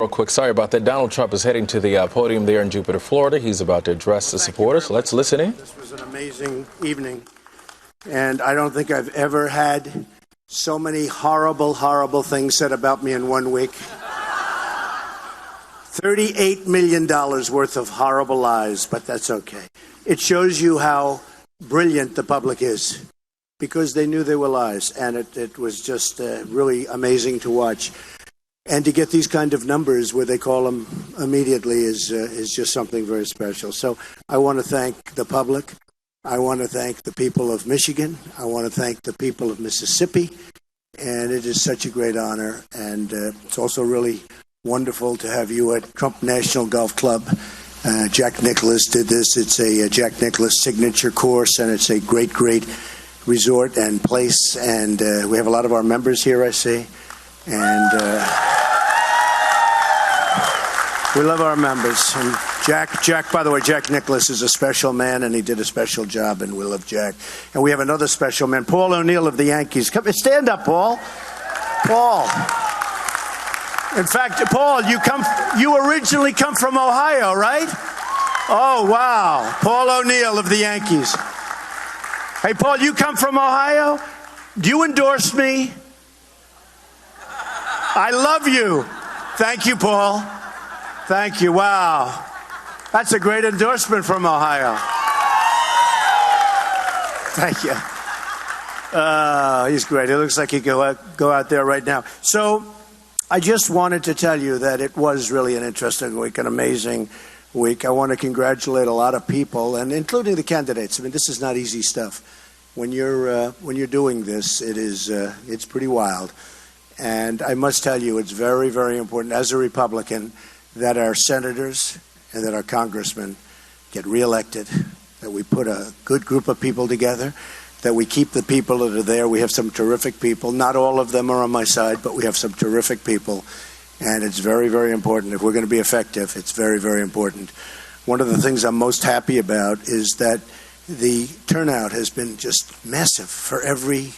Real quick, sorry about that. Donald Trump is heading to the podium there in Jupiter, Florida. He's about to address the supporters. Let's listen in. This was an amazing evening, and I don't think I've ever had so many horrible, horrible things said about me in 1 week. $38 million worth of horrible lies, but that's okay. It shows you how brilliant the public is, because they knew they were lies, and it was just really amazing to watch. And to get these kind of numbers where they call them immediately is just something very special. So I want to thank the public. I want to thank the people of Michigan. I want to thank the people of Mississippi. And it is such a great honor. And it's also really wonderful to have you at Trump National Golf Club. Jack Nicklaus did this. It's a Jack Nicklaus signature course, and it's a great, great resort and place. And we have a lot of our members here, I see. And we love our members. And Jack, by the way, Jack Nicklaus is a special man, and he did a special job, and we love Jack. And we have another special man, Paul O'Neill of the Yankees. Come, stand up, Paul. Paul. In fact, Paul, you originally come from Ohio, right? Oh, wow. Paul O'Neill of the Yankees. Hey, Paul, you come from Ohio? Do you endorse me? I love you. Thank you, Paul. Thank you. Wow. That's a great endorsement from Ohio. Thank you. He's great. It looks like he go out there right now. So I just wanted to tell you that it was really an interesting week, an amazing week. I want to congratulate a lot of people, and including the candidates. I mean, this is not easy stuff. When you're doing this, it's pretty wild. And I must tell you, it's very, very important as a Republican that our senators and that our congressmen get reelected, that we put a good group of people together, that we keep the people that are there. We have some terrific people. Not all of them are on my side, but we have some terrific people. And it's very, very important. If we're going to be effective, it's very, very important. One of the things I'm most happy about is that the turnout has been just massive for every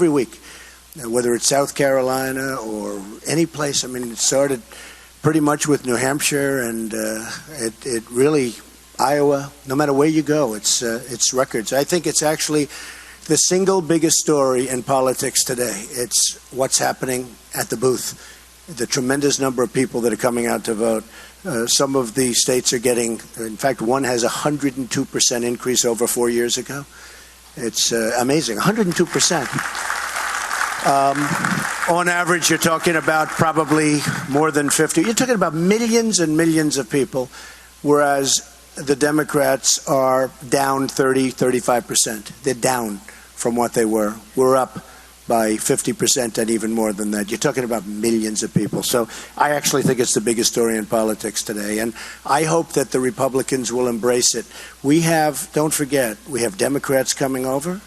week. Whether it's South Carolina or any place. I mean, it started pretty much with New Hampshire, and it really, Iowa, no matter where you go, it's records. I think it's actually the single biggest story in politics today. It's what's happening at the booth, the tremendous number of people that are coming out to vote. Some of the states are getting, in fact, one has 102% increase over 4 years ago. It's amazing, 102%. On average, you're talking about probably more than 50. You're talking about millions and millions of people, whereas the Democrats are down 35%. They're down from what they were. We're up by 50% and even more than that. You're talking about millions of people. So I actually think it's the biggest story in politics today. And I hope that the Republicans will embrace it. Don't forget, we have Democrats coming over,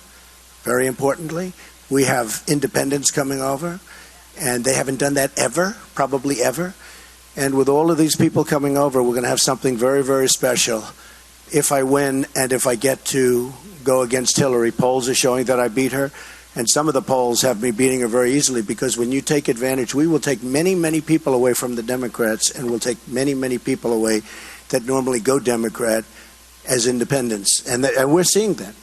very importantly. We have independents coming over, and they haven't done that ever, probably ever. And with all of these people coming over, we're going to have something very, very special. If I win and if I get to go against Hillary, polls are showing that I beat her. And some of the polls have me beating her very easily, because when you take advantage, we will take many, many people away from the Democrats, and we'll take many, many people away that normally go Democrat as independents. And we're seeing that.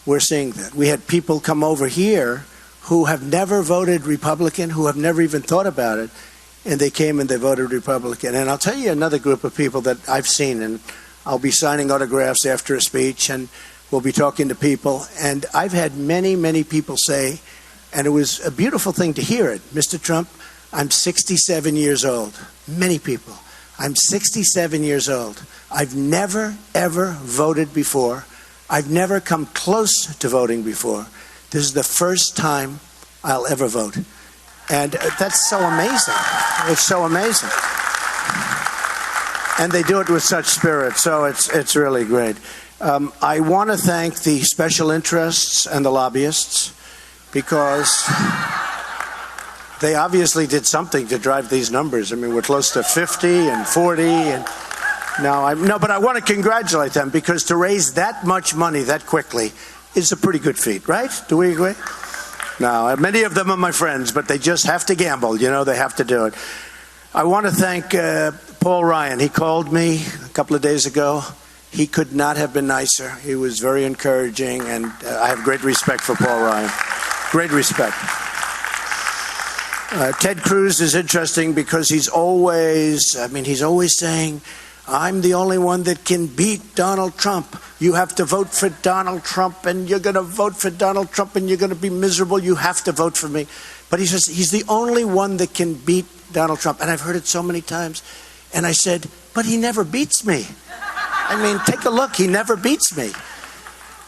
We're seeing that. We had people come over here who have never voted Republican, who have never even thought about it, and they came and they voted Republican. And I'll tell you another group of people that I've seen, and I'll be signing autographs after a speech, and we'll be talking to people. And I've had many, many people say, and it was a beautiful thing to hear it, Mr. Trump, I'm 67 years old. Many people. I'm 67 years old. I've never, ever voted before. I've never come close to voting before. This is the first time I'll ever vote. And that's so amazing. It's so amazing. And they do it with such spirit, so it's really great. I want to thank the special interests and the lobbyists, because they obviously did something to drive these numbers. I mean, we're close to 50 and 40 and... but I want to congratulate them, because to raise that much money that quickly is a pretty good feat, right? Do we agree? Now, many of them are my friends, but they just have to gamble. You know, they have to do it. I want to thank Paul Ryan. He called me a couple of days ago. He could not have been nicer. He was very encouraging, and I have great respect for Paul Ryan. Great respect. Ted Cruz is interesting because he's always saying, I'm the only one that can beat Donald Trump. You have to vote for Donald Trump, and you're going to vote for Donald Trump, and you're going to be miserable. You have to vote for me. But he says he's the only one that can beat Donald Trump. And I've heard it so many times. And I said, but he never beats me. I mean, take a look. He never beats me.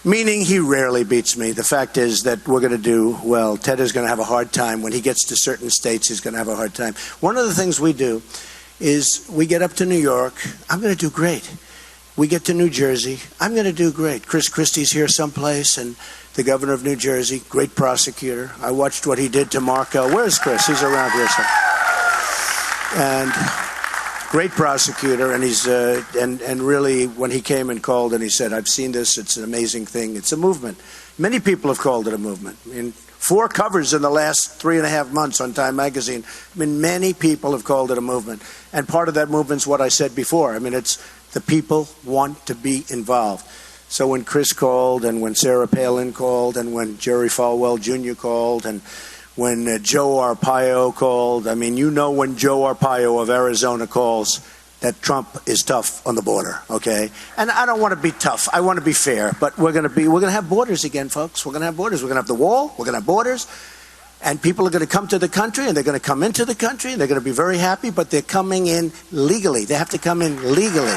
Meaning he rarely beats me. The fact is that we're going to do well. Ted is going to have a hard time. When he gets to certain states, he's going to have a hard time. One of the things we do is we get up to New York. I'm going to do great. We get to New Jersey. I'm going to do great. Chris Christie's here someplace, and the governor of New Jersey, great prosecutor. I watched what he did to Marco. Where's Chris? He's around here. And great prosecutor, and he's and really when he came and called and he said, I've seen this, it's an amazing thing, it's a movement. Many people have called it a movement. I mean, 4 covers in the last 3.5 months on Time Magazine. I mean, many people have called it a movement, and part of that movement's what I said before. I mean, it's the people want to be involved. So when Chris called, and when Sarah Palin called, and when Jerry Falwell Jr. called, and when Joe Arpaio called, I mean, you know, when Joe Arpaio of Arizona calls, that Trump is tough on the border, okay? And I don't want to be tough. I want to be fair. But we're going to have borders again, folks. We're going to have borders. We're going to have the wall. We're going to have borders. And people are going to come to the country, and they're going to come into the country, and they're going to be very happy, but they're coming in legally. They have to come in legally.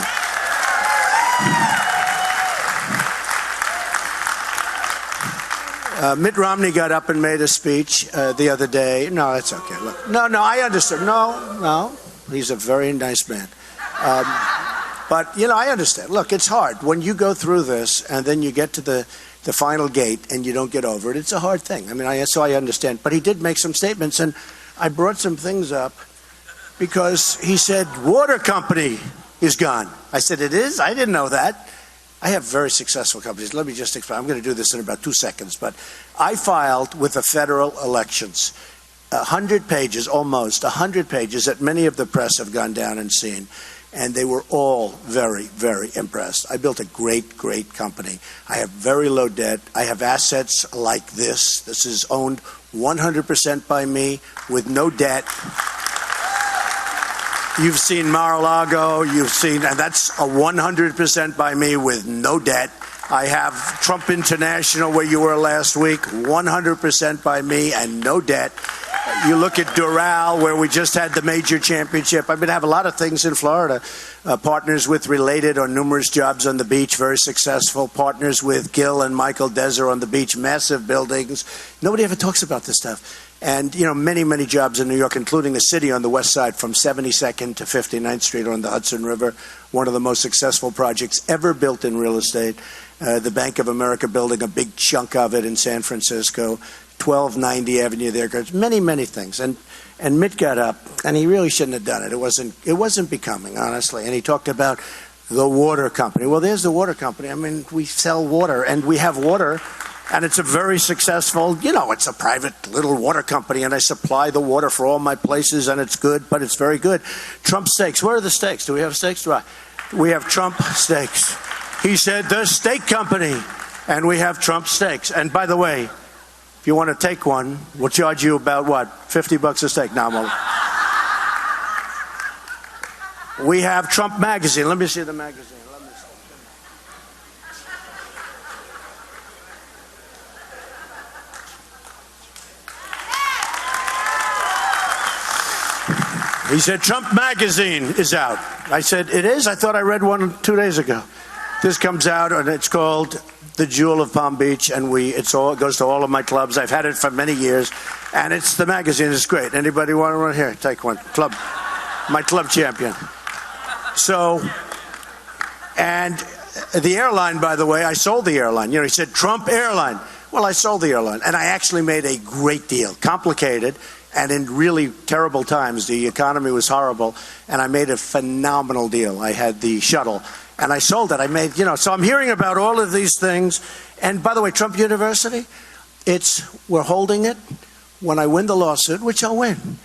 Mitt Romney got up and made a speech the other day. No, that's okay. Look, no, I understand. No, he's a very nice man. But, I understand. Look, it's hard. When you go through this and then you get to the final gate and you don't get over it, it's a hard thing. I mean, so I understand. But he did make some statements, and I brought some things up because he said, water company is gone. I said, it is? I didn't know that. I have very successful companies. Let me just explain. I'm going to do this in about 2 seconds. But I filed with the federal elections 100 pages, almost 100 pages that many of the press have gone down and seen. And they were all very, very impressed. I built a great, great company. I have very low debt. I have assets like this. This is owned 100% by me with no debt. You've seen Mar-a-Lago. You've seen, and that's a 100% by me with no debt. I have Trump International, where you were last week, 100% by me and no debt. You look at Doral, where we just had the major championship. I mean, I have a lot of things in Florida. Partners with Related on numerous jobs on the beach, very successful. Partners with Gil and Michael Deser on the beach, massive buildings. Nobody ever talks about this stuff. And, many, many jobs in New York, including a city on the west side from 72nd to 59th Street on the Hudson River, one of the most successful projects ever built in real estate. The Bank of America building a big chunk of it in San Francisco. 1290 Avenue there, many, many things. And Mitt got up, and he really shouldn't have done it. It wasn't becoming, honestly. And he talked about the water company. Well, there's the water company. I mean, we sell water, and we have water, and it's a very successful, it's a private little water company, and I supply the water for all my places, and it's good, but it's very good. Trump steaks. Where are the steaks? Do we have steaks? We have Trump steaks. He said, the steak company, and we have Trump steaks. And by the way, if you want to take one, we'll charge you about, $50 a steak? No, we have Trump Magazine. Let me see the magazine. He said, Trump Magazine is out. I said, it is? I thought I read one 2 days ago. This comes out, and it's called The Jewel of Palm Beach, and it goes to all of my clubs. I've had it for many years, and the magazine is great. Anybody want one? Here, take one. My club champion. So, and the airline, by the way, I sold the airline. He said, Trump Airline. Well, I sold the airline, and I actually made a great deal. Complicated, and in really terrible times. The economy was horrible, and I made a phenomenal deal. I had the shuttle. And I sold it. I made, so I'm hearing about all of these things. And by the way, Trump University, we're holding it. When I win the lawsuit, which I'll win,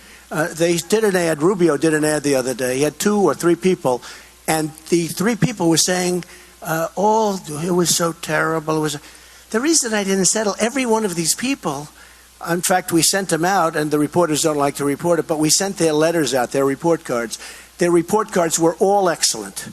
They did an ad, Rubio did an ad the other day. He had 2 or 3 people, and the 3 people were saying, it was so terrible. The reason I didn't settle, every one of these people, in fact, we sent them out, and the reporters don't like to report it, but we sent their letters out, their report cards. Their report cards were all excellent.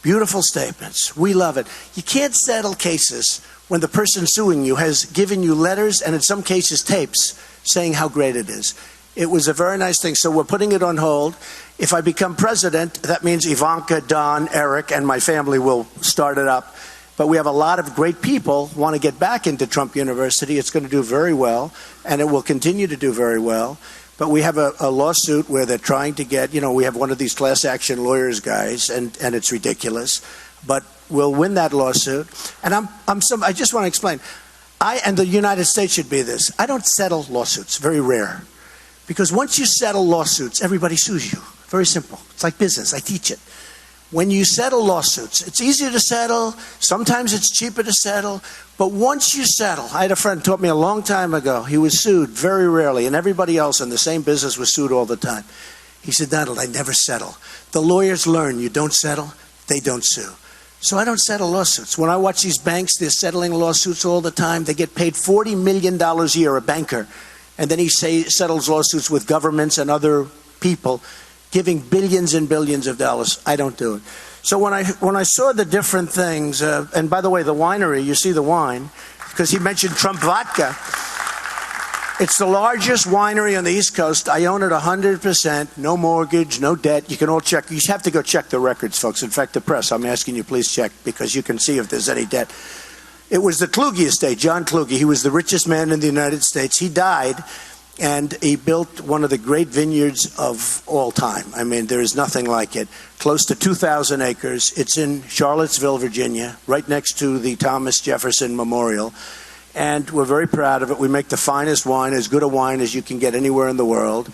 Beautiful statements. We love it. You can't settle cases when the person suing you has given you letters and in some cases tapes saying how great it is. It was a very nice thing. So we're putting it on hold. If I become president, that means Ivanka, Don, Eric, and my family will start it up. But we have a lot of great people who want to get back into Trump University. It's going to do very well, and it will continue to do very well. But we have a lawsuit where they're trying to get, we have one of these class action lawyers guys, and it's ridiculous. But we'll win that lawsuit. And I just want to explain. And the United States should be this. I don't settle lawsuits, very rare. Because once you settle lawsuits, everybody sues you. Very simple. It's like business. I teach it. When you settle lawsuits, it's easier to settle. Sometimes it's cheaper to settle. But once you settle, I had a friend who taught me a long time ago. He was sued very rarely, and everybody else in the same business was sued all the time. He said, Donald, I never settle. The lawyers learn you don't settle, they don't sue. So I don't settle lawsuits. When I watch these banks, they're settling lawsuits all the time. They get paid $40 million a year, a banker. And then he settles lawsuits with governments and other people, giving billions and billions of dollars. I don't do it. So when I saw the different things, and by the way, the winery, you see the wine, because he mentioned Trump vodka. It's the largest winery on the East Coast. I own it 100%, no mortgage, no debt. You can all check. You have to go check the records, folks. In fact, the press, I'm asking you, please check, because you can see if there's any debt. It was the Kluge estate, John Kluge. He was the richest man in the United States. He died, and he built one of the great vineyards of all time. I mean, there is nothing like it. Close to 2,000 acres. It's in Charlottesville, Virginia, right next to the Thomas Jefferson Memorial. And we're very proud of it. We make the finest wine, as good a wine as you can get anywhere in the world.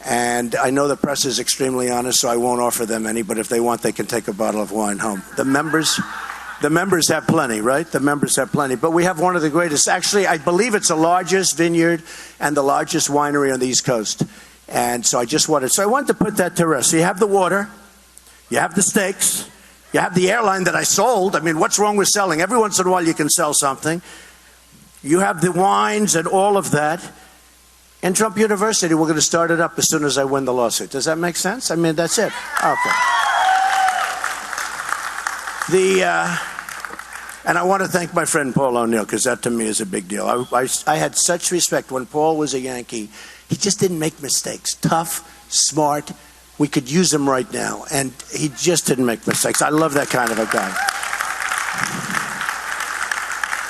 And I know the press is extremely honest, so I won't offer them any, but if they want, they can take a bottle of wine home. The members have plenty, right? The members have plenty. But we have one of the greatest. Actually, I believe it's the largest vineyard and the largest winery on the East Coast. And so I wanted to put that to rest. So you have the water, you have the steaks, you have the airline that I sold. I mean, what's wrong with selling? Every once in a while you can sell something. You have the wines and all of that. And Trump University, we're going to start it up as soon as I win the lawsuit. Does that make sense? I mean, that's it. Okay. And I want to thank my friend Paul O'Neill, because that to me is a big deal. I had such respect when Paul was a Yankee. He just didn't make mistakes. Tough, smart. We could use him right now. And he just didn't make mistakes. I love that kind of a guy.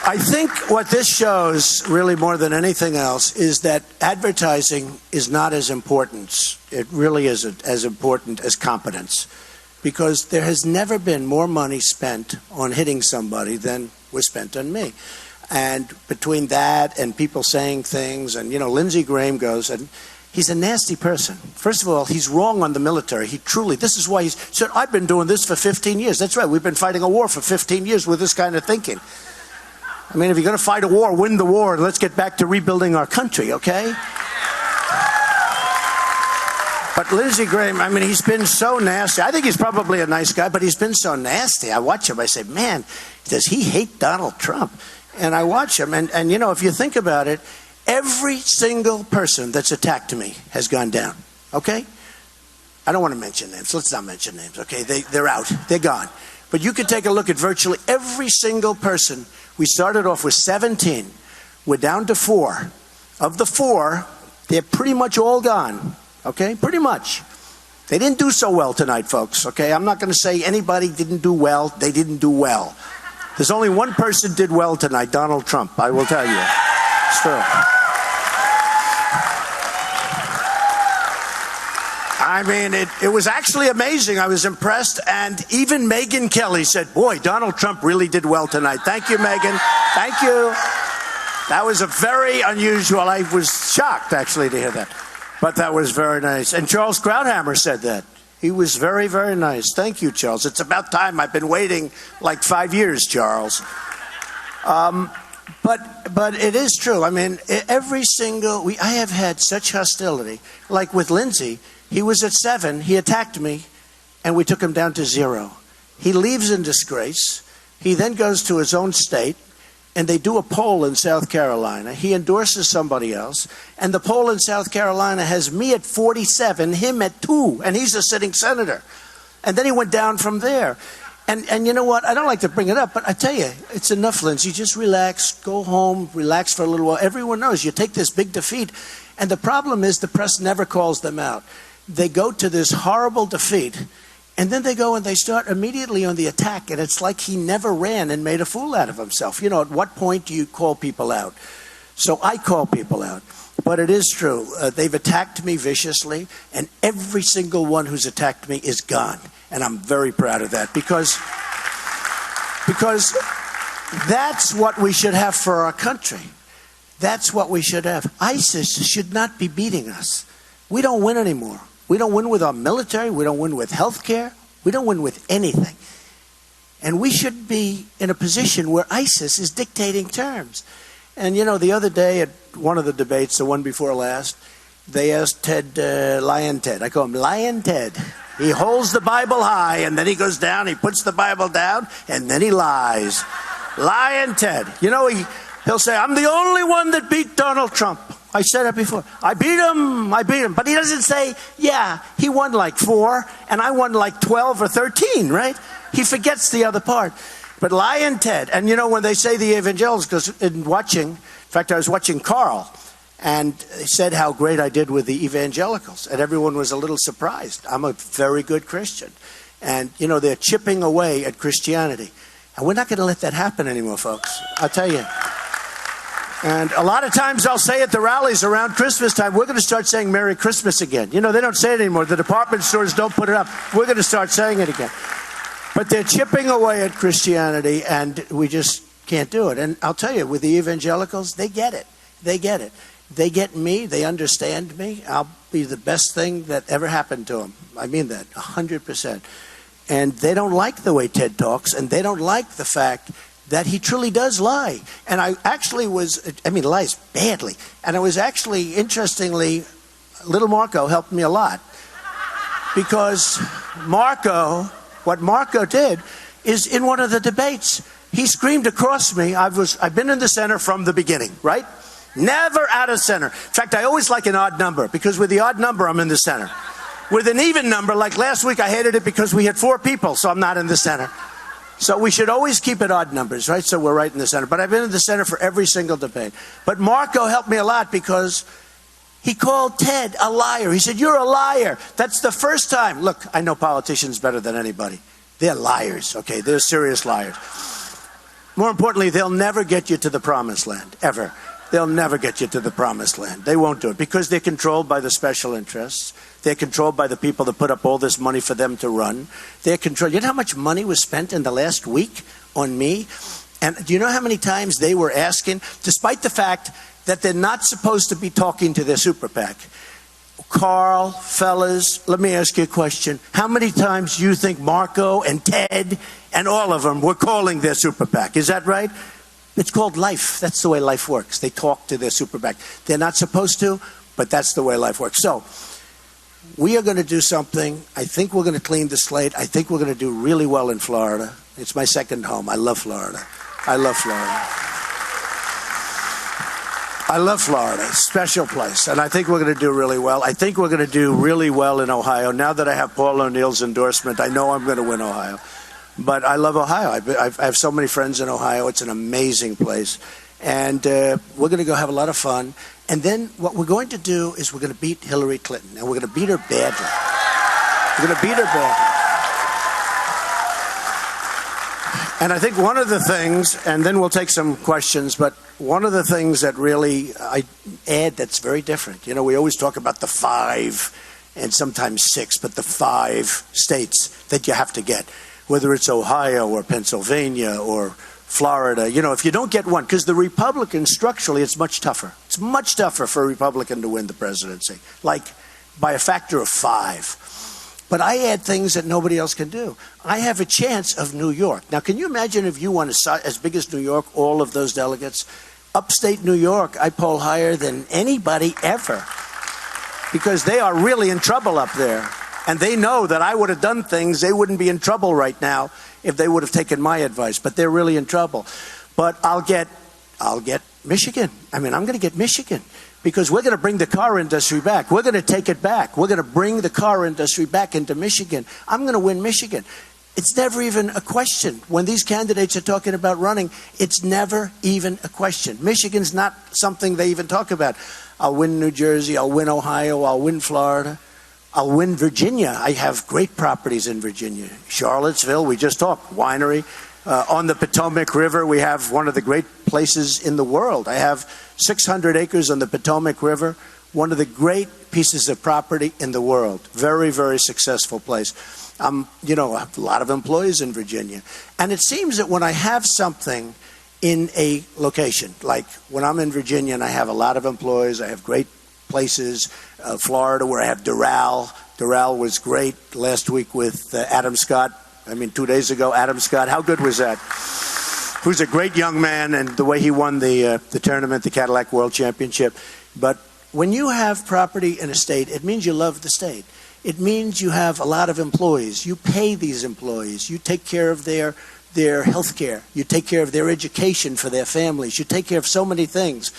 I think what this shows, really more than anything else, is that advertising is not as important. It really isn't as important as competence. Because there has never been more money spent on hitting somebody than was spent on me. And between that and people saying things, and, Lindsey Graham goes, and he's a nasty person. First of all, he's wrong on the military. This is why he said, I've been doing this for 15 years. That's right, we've been fighting a war for 15 years with this kind of thinking. I mean, if you're going to fight a war, win the war. Let's get back to rebuilding our country, okay? But Lindsey Graham, I mean, he's been so nasty. I think he's probably a nice guy, but he's been so nasty. I watch him. I say, man, does he hate Donald Trump? And I watch him. And if you think about it, every single person that's attacked me has gone down, okay? I don't want to mention names. Let's not mention names, okay? They're out. They're gone. But you can take a look at virtually every single person. We started off with 17. We're down to 4. Of the 4, they're pretty much all gone. Okay, pretty much. They didn't do so well tonight, folks. Okay, I'm not going to say anybody didn't do well. They didn't do well. There's only one person did well tonight, Donald Trump. I will tell you. It's true. I mean, it was actually amazing. I was impressed. And even Megyn Kelly said, boy, Donald Trump really did well tonight. Thank you, Megyn. Thank you. That was a very unusual. I was shocked, actually, to hear that. But that was very nice. And Charles Krauthammer said that. He was very, very nice. Thank you, Charles. It's about time. I've been waiting like 5 years, Charles. But it is true. I mean, I have had such hostility. Like with Lindsey, he was at 7, he attacked me, and we took him down to 0. He leaves in disgrace. He then goes to his own state, and they do a poll in South Carolina. He endorses somebody else, and the poll in South Carolina has me at 47, him at 2, and he's a sitting senator. And then he went down from there. And you know what? I don't like to bring it up, but I tell you, it's enough, Lindsey. Just relax, go home, relax for a little while. Everyone knows you take this big defeat, and the problem is the press never calls them out. They go to this horrible defeat, and then they go and they start immediately on the attack, and it's like he never ran and made a fool out of himself. You know, at what point do you call people out? So I call people out. But it is true. They've attacked me viciously, and every single one who's attacked me is gone. And I'm very proud of that because that's what we should have for our country. That's what we should have. ISIS should not be beating us. We don't win anymore. We don't win with our military. We don't win with health care. We don't win with anything. And we should be in a position where ISIS is dictating terms. And, you know, the other day at one of the debates, the one before last, they asked Ted, Lion Ted. I call him Lion Ted. He holds the Bible high, and then he goes down, he puts the Bible down, and then he lies. Lion Ted. You know, he'll say, I'm the only one that beat Donald Trump. I said it before. I beat him. But he doesn't say, yeah, he won like 4, and I won like 12 or 13, right? He forgets the other part. But Lion Ted, and you know, when they say the evangelicals, because in fact, I was watching Carl, and he said how great I did with the evangelicals, and everyone was a little surprised. I'm a very good Christian. And, you know, they're chipping away at Christianity. And we're not going to let that happen anymore, folks. I'll tell you. And a lot of times I'll say at the rallies around Christmas time, we're going to start saying Merry Christmas again. You know, they don't say it anymore. The department stores don't put it up. We're going to start saying it again. But they're chipping away at Christianity, and we just can't do it. And I'll tell you, with the evangelicals, they get it. They get it. They get me. They understand me. I'll be the best thing that ever happened to them. I mean that, 100%. And they don't like the way Ted talks, and they don't like the fact that he truly does lie. And I actually lies badly. And I was actually, interestingly, little Marco helped me a lot. Because what Marco did is in one of the debates, he screamed across me. I've been in the center from the beginning, right? Never out of center. In fact, I always like an odd number, because with the odd number, I'm in the center. With an even number, like last week, I hated it because we had 4 people, so I'm not in the center. So we should always keep it odd numbers, right? So we're right in the center. But I've been in the center for every single debate. But Marco helped me a lot because he called Ted a liar. He said, you're a liar. That's the first time. Look, I know politicians better than anybody. They're liars, okay? They're serious liars. More importantly, they'll never get you to the promised land, ever. They'll never get you to the promised land. They won't do it because they're controlled by the special interests. They're controlled by the people that put up all this money for them to run. They're controlled. You know how much money was spent in the last week on me? And do you know how many times they were asking, despite the fact that they're not supposed to be talking to their super PAC? Carl, fellas, let me ask you a question. How many times do you think Marco and Ted and all of them were calling their super PAC? Is that right? It's called life. That's the way life works. They talk to their super PAC. They're not supposed to, but that's the way life works. So we are going to do something. I think we're going to clean the slate. I think we're going to do really well in Florida. It's my second home. I love Florida. I love Florida. I love Florida. Special place. And I think we're going to do really well. I think we're going to do really well in Ohio. Now that I have Paul O'Neill's endorsement, I know I'm going to win Ohio. But I love Ohio. I have so many friends in Ohio. It's an amazing place. And we're going to go have a lot of fun. And then what we're going to do is we're going to beat Hillary Clinton. And we're going to beat her badly. We're going to beat her badly. And I think one of the things, and then we'll take some questions, but one of the things that really I add that's very different. You know, we always talk about the 5 and sometimes 6, but the 5 states that you have to get, whether it's Ohio or Pennsylvania or Florida. You know, if you don't get one, because the Republicans structurally, it's much tougher. It's much tougher for a Republican to win the presidency, like by a factor of 5. But I add things that nobody else can do. I have a chance of New York. Now, can you imagine if you won as big as New York, all of those delegates? Upstate New York, I poll higher than anybody ever, because they are really in trouble up there. And they know that I would have done things, they wouldn't be in trouble right now if they would have taken my advice. But they're really in trouble. But I'll get Michigan. I mean, I'm going to get Michigan. Because we're going to bring the car industry back. We're going to take it back. We're going to bring the car industry back into Michigan. I'm going to win Michigan. It's never even a question. When these candidates are talking about running, it's never even a question. Michigan's not something they even talk about. I'll win New Jersey. I'll win Ohio. I'll win Florida. I'll win Virginia. I have great properties in Virginia. Charlottesville, we just talked, winery. On the Potomac River, we have one of the great places in the world. I have 600 acres on the Potomac River, one of the great pieces of property in the world. Very, very successful place. I have a lot of employees in Virginia. And it seems that when I have something in a location, like when I'm in Virginia and I have a lot of employees, I have great places, Florida where I have Doral. Doral was great last week with Adam Scott. 2 days ago, Adam Scott. How good was that? Who's a great young man, and the way he won the tournament, the Cadillac World Championship. But when you have property in a state, it means you love the state. It means you have a lot of employees. You pay these employees. You take care of their health care. You take care of their education for their families. You take care of so many things.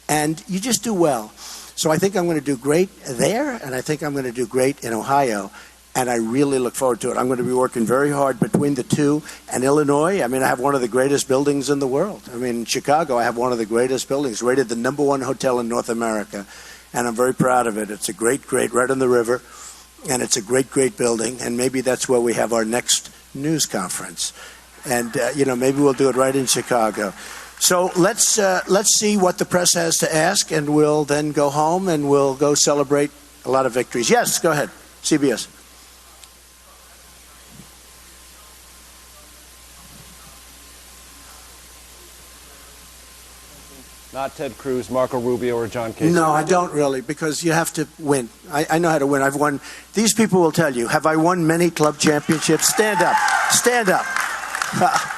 And you just do well. So I think I'm going to do great there, and I think I'm going to do great in Ohio. And I really look forward to it. I'm going to be working very hard between the two. And Illinois, I have one of the greatest buildings in the world. In Chicago, I have one of the greatest buildings, rated the #1 hotel in North America. And I'm very proud of it. It's a great, right on the river. And it's a great, great building. And maybe that's where we have our next news conference. And, maybe we'll do it right in Chicago. So let's see what the press has to ask. And we'll then go home and we'll go celebrate a lot of victories. Yes, go ahead. CBS. Not Ted Cruz, Marco Rubio, or John Kasich? No, I don't really, because you have to win. I know how to win. I've won. These people will tell you, have I won many club championships? Stand up. Stand up.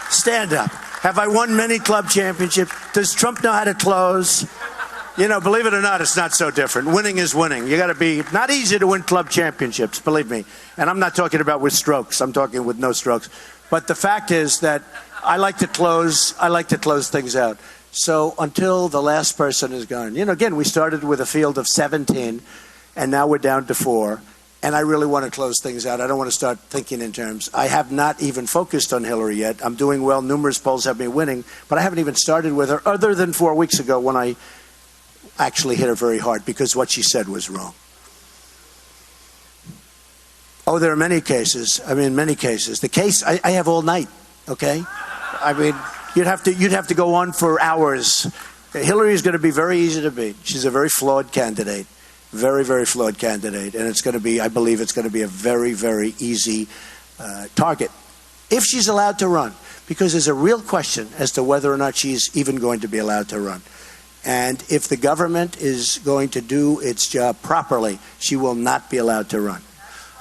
Stand up. Have I won many club championships? Does Trump know how to close? Believe it or not, it's not so different. Winning is winning. You got to be, not easy to win club championships, believe me. And I'm not talking about with strokes. I'm talking with no strokes. But the fact is that I like to close things out. So until the last person is gone, again, we started with a field of 17, and now we're down to 4. And I really want to close things out. I don't want to start thinking in terms. I have not even focused on Hillary yet. I'm doing well. Numerous polls have me winning, but I haven't even started with her other than 4 weeks ago when I actually hit her very hard because what she said was wrong. Oh, there are many cases. Many cases. The case I have all night, okay? You'd have to go on for hours. Hillary is going to be very easy to beat. She's a very flawed candidate. Very, very flawed candidate. And it's going to be, I believe it's going to be a very, very easy target. If she's allowed to run. Because there's a real question as to whether or not she's even going to be allowed to run. And if the government is going to do its job properly, she will not be allowed to run.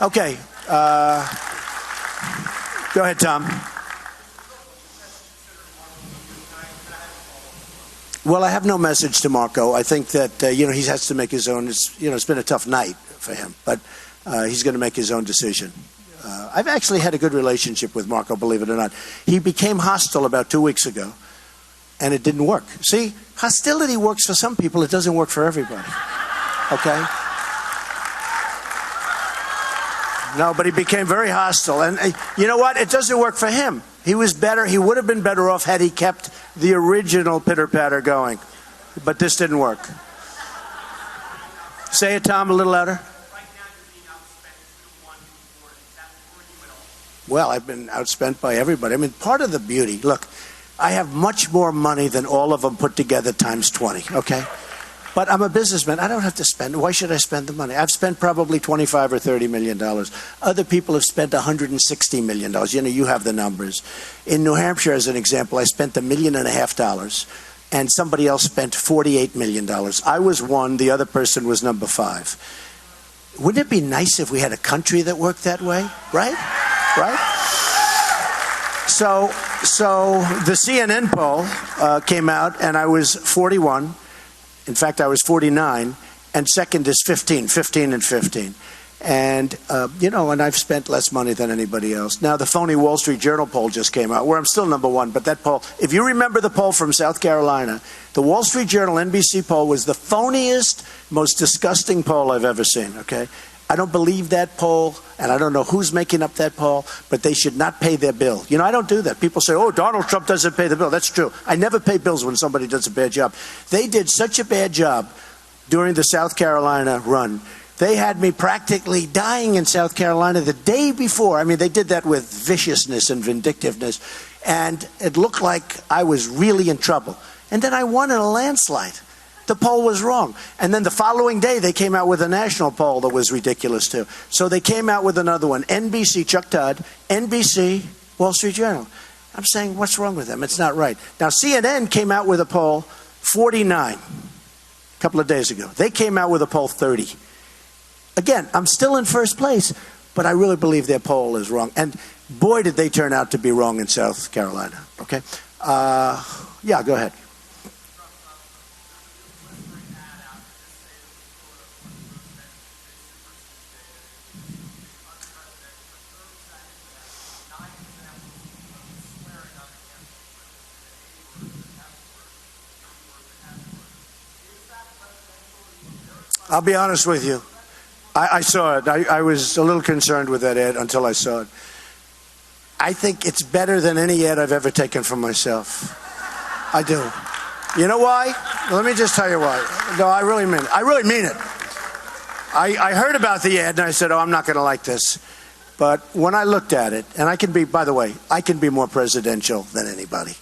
Okay. Go ahead, Tom. Well, I have no message to Marco. I think that, he has to make his own. It's been a tough night for him, but he's going to make his own decision. I've actually had a good relationship with Marco, believe it or not. He became hostile about 2 weeks ago, and it didn't work. See, hostility works for some people. It doesn't work for everybody. Okay? No, but he became very hostile. And you know what? It doesn't work for him. He was better. He would have been better off had he kept the original pitter-patter going. But this didn't work. Say it, Tom, a little louder. Well, I've been outspent by everybody. Part of the beauty, look, I have much more money than all of them put together times 20, okay? But I'm a businessman. I don't have to spend. Why should I spend the money? I've spent probably $25 or $30 million. Other people have spent $160 million. You have the numbers. In New Hampshire, as an example, I spent $1.5 million, and somebody else spent $48 million. I was one. The other person was number 5. Wouldn't it be nice if we had a country that worked that way? Right? Right? So the CNN poll came out, and I was 41. In fact, I was 49, and second is 15 and 15. And, and I've spent less money than anybody else. Now, the phony Wall Street Journal poll just came out, where I'm still number one. But that poll, if you remember the poll from South Carolina, the Wall Street Journal NBC poll was the phoniest, most disgusting poll I've ever seen, okay? I don't believe that poll, and I don't know who's making up that poll, but they should not pay their bill. I don't do that. People say, oh, Donald Trump doesn't pay the bill. That's true. I never pay bills when somebody does a bad job. They did such a bad job during the South Carolina run. They had me practically dying in South Carolina the day before. I mean, they did that with viciousness and vindictiveness, and it looked like I was really in trouble. And then I won in a landslide. The poll was wrong. And then the following day, they came out with a national poll that was ridiculous, too. So they came out with another one. NBC, Chuck Todd, NBC, Wall Street Journal. I'm saying, what's wrong with them? It's not right. Now, CNN came out with a poll 49 a couple of days ago. They came out with a poll 30. Again, I'm still in first place, but I really believe their poll is wrong. And boy, did they turn out to be wrong in South Carolina. Okay? Yeah, go ahead. I'll be honest with you. I saw it. I was a little concerned with that ad until I saw it. I think it's better than any ad I've ever taken for myself. I do. You know why? Let me just tell you why. No, I really mean it. I really mean it. I heard about the ad and I said, oh, I'm not going to like this. But when I looked at it, and I can be, by the way, I can be more presidential than anybody.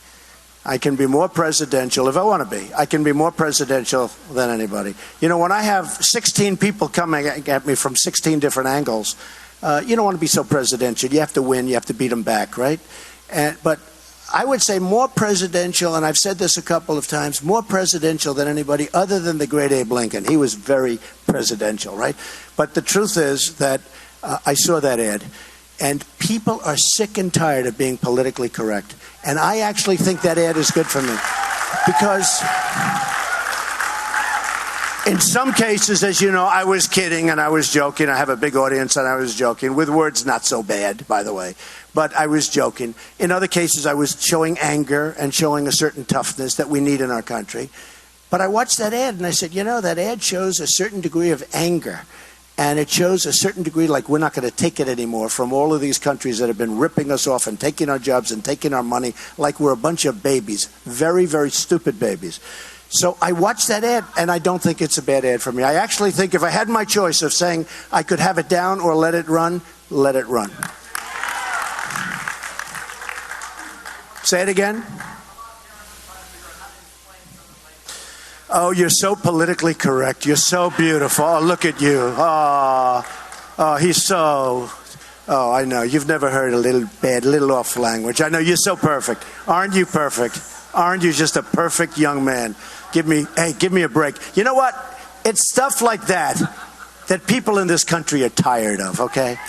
I can be more presidential if I want to be. I can be more presidential than anybody. When I have 16 people coming at me from 16 different angles, you don't want to be so presidential. You have to win. You have to beat them back, right? But I would say more presidential, and I've said this a couple of times, more presidential than anybody other than the great Abe Lincoln. He was very presidential, right? But the truth is that I saw that ad. And people are sick and tired of being politically correct. And I actually think that ad is good for me. Because in some cases, as you know, I was kidding and I was joking. I have a big audience and I was joking. With words not so bad, by the way. But I was joking. In other cases, I was showing anger and showing a certain toughness that we need in our country. But I watched that ad and I said, that ad shows a certain degree of anger. And it shows a certain degree like we're not going to take it anymore from all of these countries that have been ripping us off and taking our jobs and taking our money like we're a bunch of babies. Very, very stupid babies. So I watched that ad, and I don't think it's a bad ad for me. I actually think if I had my choice of saying I could have it down or let it run, let it run. Say it again. Oh, you're so politically correct. You're so beautiful. Oh, look at you. Oh, he's so... Oh, I know. You've never heard a little bad, little off language. I know. You're so perfect. Aren't you perfect? Aren't you just a perfect young man? Give me a break. You know what? It's stuff like that people in this country are tired of, okay?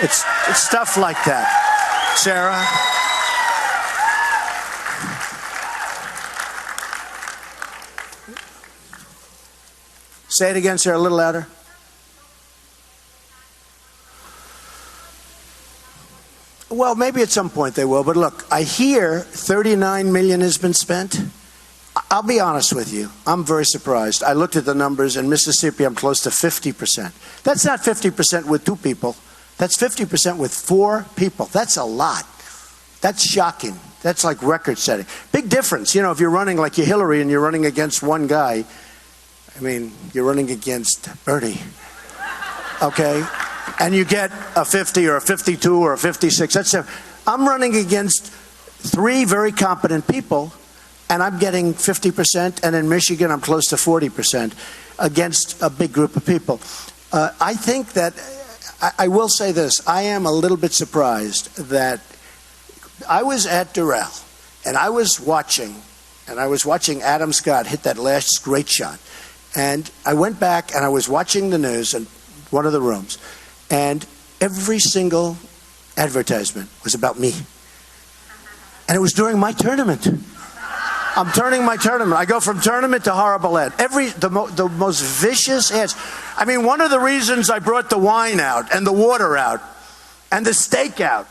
It's stuff like that. Sarah? Say it again, Sarah, a little louder. Well, maybe at some point they will, but look, I hear $39 million has been spent. I'll be honest with you. I'm very surprised. I looked at the numbers. In Mississippi, I'm close to 50%. That's not 50% with 2 people. That's 50% with 4 people. That's a lot. That's shocking. That's like record setting. Big difference. If you're running like you're Hillary and you're running against one guy, you're running against Bernie, okay? And you get a 50 or a 52 or a 56. I'm running against 3 very competent people, and I'm getting 50%, and in Michigan, I'm close to 40% against a big group of people. I think that, I will say this, I am a little bit surprised that I was at Doral, and I was watching Adam Scott hit that last great shot. And I went back and I was watching the news, and one of the rooms, and every single advertisement was about me. And it was during my tournament. I'm turning my tournament. I go from tournament to horrible ad. The most vicious ads. I mean, one of the reasons I brought the wine out and the water out and the steak out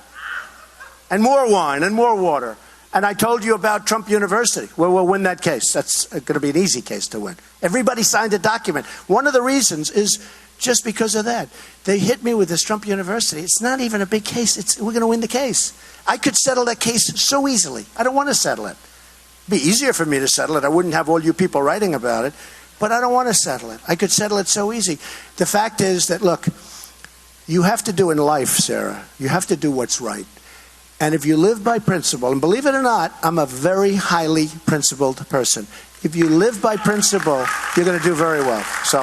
and more wine and more water. And I told you about Trump University. Well, we'll win that case. That's going to be an easy case to win. Everybody signed a document. One of the reasons is just because of that. They hit me with this Trump University. It's not even a big case. We're going to win the case. I could settle that case so easily. I don't want to settle it. It'd be easier for me to settle it. I wouldn't have all you people writing about it. But I don't want to settle it. I could settle it so easy. The fact is that, look, you have to do in life, Sarah, you have to do what's right. And if you live by principle, and believe it or not, I'm a very highly principled person. If you live by principle, you're going to do very well. So,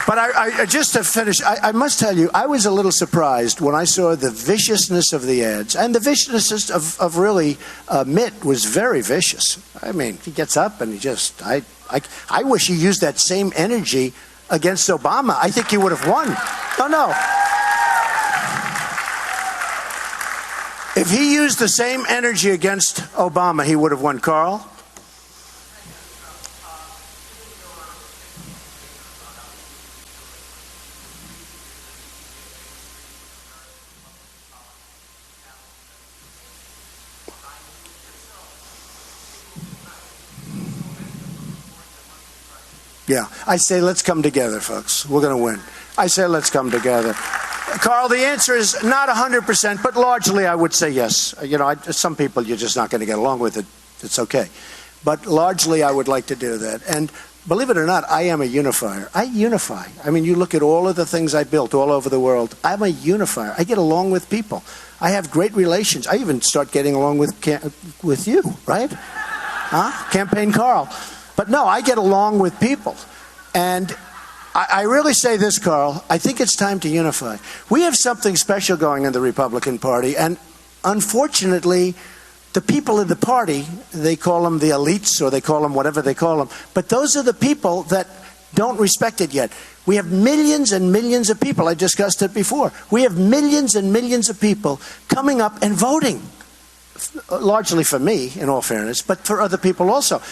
but I just to finish, I must tell you, I was a little surprised when I saw the viciousness of the ads. And the viciousness of really Mitt was very vicious. I mean, he gets up and he just, I wish he used that same energy against Obama. I think he would have won. No. If he used the same energy against Obama, he would have won. Carl? Yeah, I say let's come together, folks. We're going to win. I say let's come together. Carl, the answer is not 100%, but largely I would say yes. You know, some people you're just not going to get along with it. It's okay. But largely I would like to do that. And believe it or not, I am a unifier. I unify. I mean, you look at all of the things I built all over the world. I'm a unifier. I get along with people. I have great relations. I even start getting along with you, right? Huh? Campaign Carl. But no, I get along with people. And I really say this, Carl, I think it's time to unify. We have something special going in the Republican Party, and unfortunately, the people in the party, they call them the elites, or they call them whatever they call them, but those are the people that don't respect it yet. We have millions and millions of people, I discussed it before, we have millions and millions of people coming up and voting, largely for me, in all fairness, but for other people also.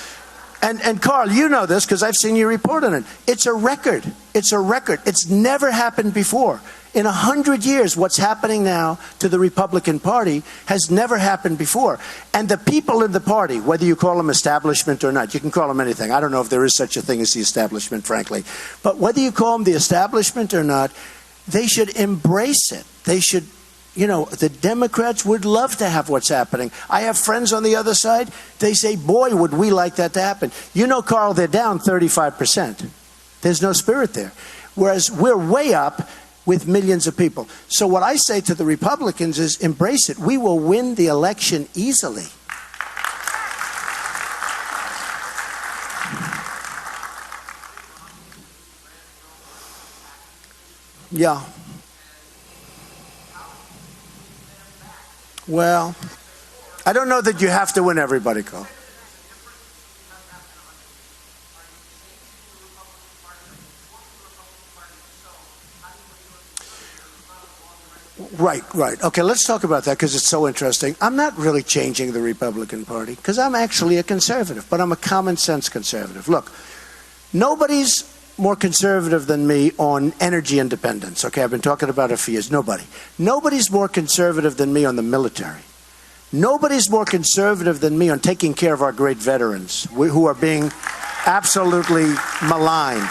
And Carl, you know this because I've seen you report on it. It's a record. It's a record. It's never happened before. In 100 years, what's happening now to the Republican Party has never happened before. And the people in the party, whether you call them establishment or not, you can call them anything. I don't know if there is such a thing as the establishment, frankly. But whether you call them the establishment or not, they should embrace it. They should. You know, the Democrats would love to have what's happening. I have friends on the other side. They say, boy, would we like that to happen. You know, Carl, they're down 35%. There's no spirit there. Whereas we're way up with millions of people. So what I say to the Republicans is embrace it. We will win the election easily. Yeah. Well, I don't know that you have to win everybody, Carl. Right. Okay, let's talk about that because it's so interesting. I'm not really changing the Republican Party because I'm actually a conservative, but I'm a common sense conservative. Look, nobody's more conservative than me on energy independence. Okay, I've been talking about it for years. Nobody's more conservative than me on the military. Nobody's more conservative than me on taking care of our great veterans who are being absolutely maligned.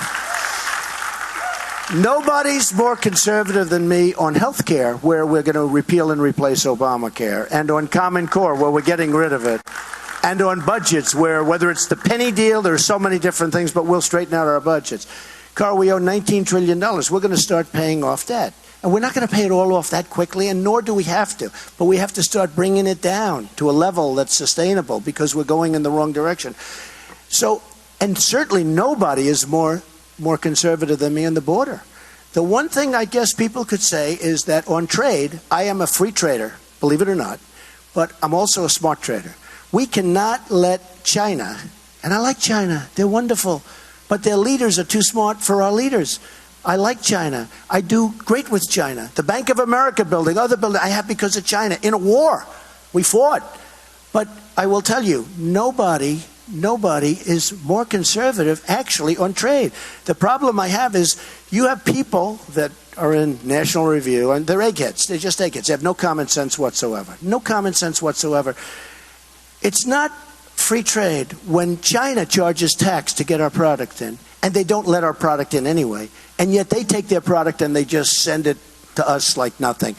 Nobody's more conservative than me on health care, where we're going to repeal and replace Obamacare, and on Common Core, where we're getting rid of it. And on budgets, where whether it's the penny deal, there are so many different things, but we'll straighten out our budgets. Carl, we owe $19 trillion. We're going to start paying off debt. And we're not going to pay it all off that quickly, and nor do we have to. But we have to start bringing it down to a level that's sustainable because we're going in the wrong direction. So, and certainly nobody is more conservative than me on the border. The one thing I guess people could say is that on trade, I am a free trader, believe it or not, but I'm also a smart trader. We cannot let China, and I like China, they're wonderful, but their leaders are too smart for our leaders. I like China. I do great with China. The Bank of America building, other buildings, I have because of China. In a war, we fought. But I will tell you, nobody is more conservative actually on trade. The problem I have is you have people that are in National Review, and they're eggheads. They're just eggheads. They have no common sense whatsoever. No common sense whatsoever. It's not free trade when China charges tax to get our product in, and they don't let our product in anyway, and yet they take their product and they just send it to us like nothing.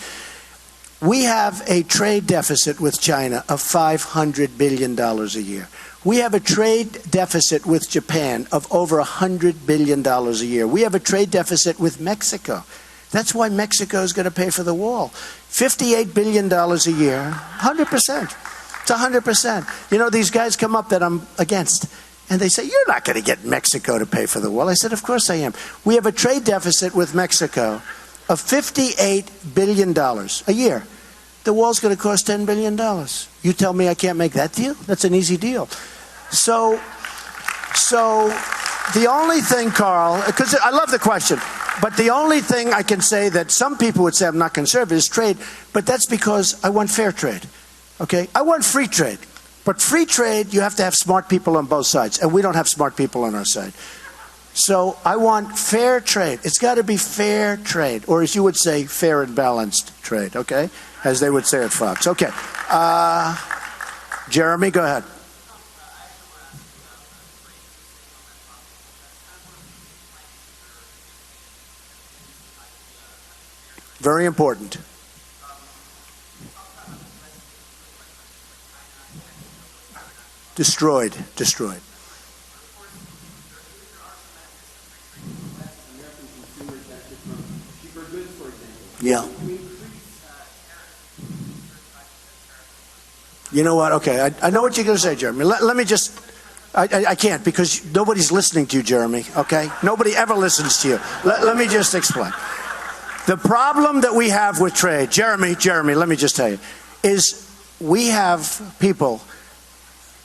We have a trade deficit with China of $500 billion a year. We have a trade deficit with Japan of over $100 billion a year. We have a trade deficit with Mexico. That's why Mexico is going to pay for the wall. $58 billion a year, 100%. It's 100%. You know, these guys come up that I'm against, and they say, you're not going to get Mexico to pay for the wall. I said, of course I am. We have a trade deficit with Mexico of $58 billion a year. The wall's going to cost $10 billion. You tell me I can't make that deal? That's an easy deal. So the only thing, Carl, because I love the question, but the only thing I can say that some people would say I'm not conservative is trade, but that's because I want fair trade. Okay? I want free trade. But free trade, you have to have smart people on both sides, and we don't have smart people on our side. So I want fair trade. It's got to be fair trade, or as you would say, fair and balanced trade, okay? As they would say at Fox. Okay. Jeremy, go ahead. Very important. Destroyed. Yeah. You know what? Okay, I know what you're going to say, Jeremy. Let me just... I can't because nobody's listening to you, Jeremy, okay? Nobody ever listens to you. Let me just explain. The problem that we have with trade, Jeremy, let me just tell you, is we have people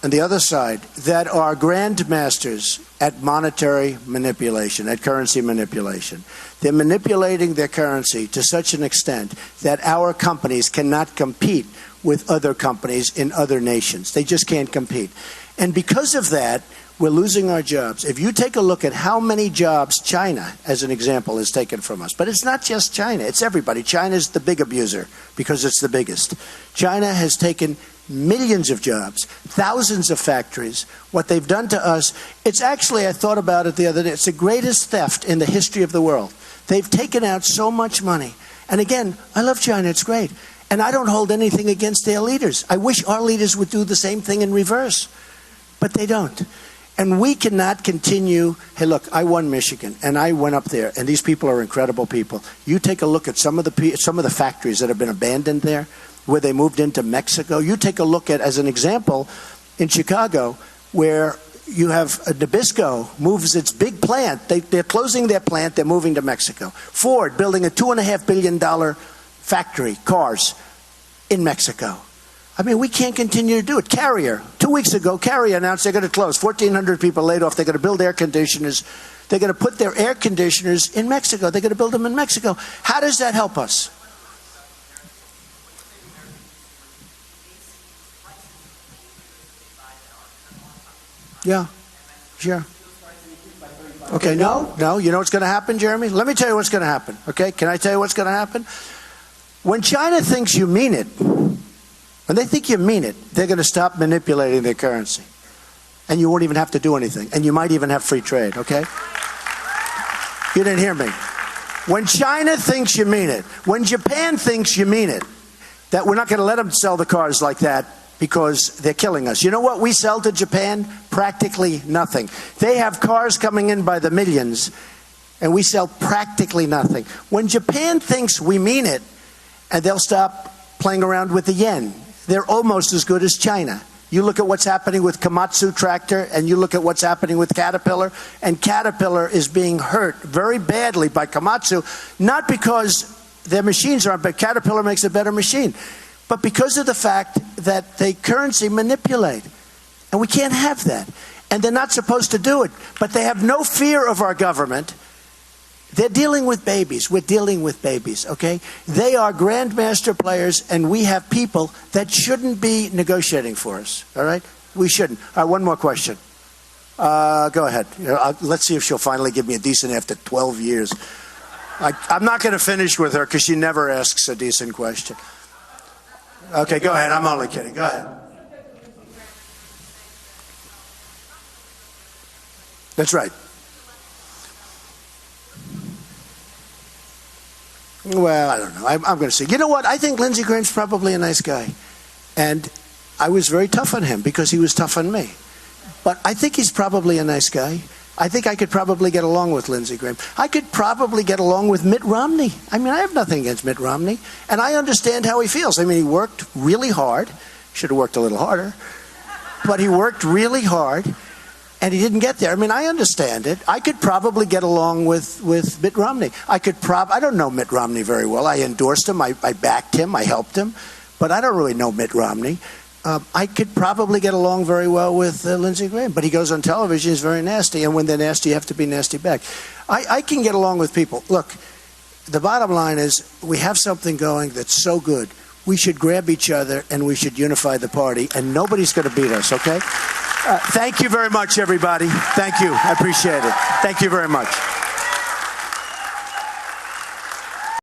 on the other side that are grandmasters at monetary manipulation, at currency manipulation. They're manipulating their currency to such an extent that our companies cannot compete with other companies in other nations. They just can't compete. And because of that, we're losing our jobs. If you take a look at how many jobs China, as an example, has taken from us, but it's not just China, it's everybody. China's the big abuser because it's the biggest. China has taken millions of jobs, thousands of factories. What they've done to us, it's actually, I thought about it the other day, it's the greatest theft in the history of the world. They've taken out so much money. And again, I love China, it's great. And I don't hold anything against their leaders. I wish our leaders would do the same thing in reverse. But they don't. And we cannot continue. Hey, look, I won Michigan, and I went up there, and these people are incredible people. You take a look at some of the factories that have been abandoned there, where they moved into Mexico. You take a look at, as an example, in Chicago, where you have Nabisco moves its big plant. They're closing their plant. They're moving to Mexico. Ford building a $2.5 billion factory, cars, in Mexico. I mean, we can't continue to do it. Carrier, 2 weeks ago, Carrier announced they're going to close. 1,400 people laid off. They're going to build air conditioners. They're going to put their air conditioners in Mexico. They're going to build them in Mexico. How does that help us? Yeah, sure. Okay, no, you know what's going to happen, Jeremy? Let me tell you what's going to happen, okay? Can I tell you what's going to happen? When China thinks you mean it, when they think you mean it, they're going to stop manipulating their currency. And you won't even have to do anything. And you might even have free trade, okay? You didn't hear me. When China thinks you mean it, when Japan thinks you mean it, that we're not going to let them sell the cars like that because they're killing us. You know what we sell to Japan? Practically nothing. They have cars coming in by the millions, and we sell practically nothing. When Japan thinks we mean it, and they'll stop playing around with the yen, they're almost as good as China. You look at what's happening with Komatsu tractor, and you look at what's happening with Caterpillar, and Caterpillar is being hurt very badly by Komatsu, not because their machines aren't, but Caterpillar makes a better machine, but because of the fact that they currency manipulate. And we can't have that. And they're not supposed to do it. But they have no fear of our government. They're dealing with babies. We're dealing with babies, okay? They are grandmaster players, and we have people that shouldn't be negotiating for us, all right? We shouldn't. All right, one more question. Go ahead. Let's see if she'll finally give me a decent after 12 years. I'm not going to finish with her because she never asks a decent question. Okay, go ahead. I'm only kidding. Go ahead. That's right. Well, I don't know. I'm going to say, you know what? I think Lindsey Graham's probably a nice guy. And I was very tough on him because he was tough on me. But I think he's probably a nice guy. I think I could probably get along with Lindsey Graham. I could probably get along with Mitt Romney. I mean, I have nothing against Mitt Romney. And I understand how he feels. I mean, he worked really hard. Should have worked a little harder. But he worked really hard. And he didn't get there. I mean, I understand it. I could probably get along with Mitt Romney. I don't know Mitt Romney very well. I endorsed him. I backed him. I helped him. But I don't really know Mitt Romney. I could probably get along very well with Lindsey Graham. But he goes on television. He's very nasty. And when they're nasty, you have to be nasty back. I can get along with people. Look, the bottom line is we have something going that's so good. We should grab each other and we should unify the party. And nobody's going to beat us, okay? Thank you very much, everybody. Thank you. I appreciate it. Thank you very much.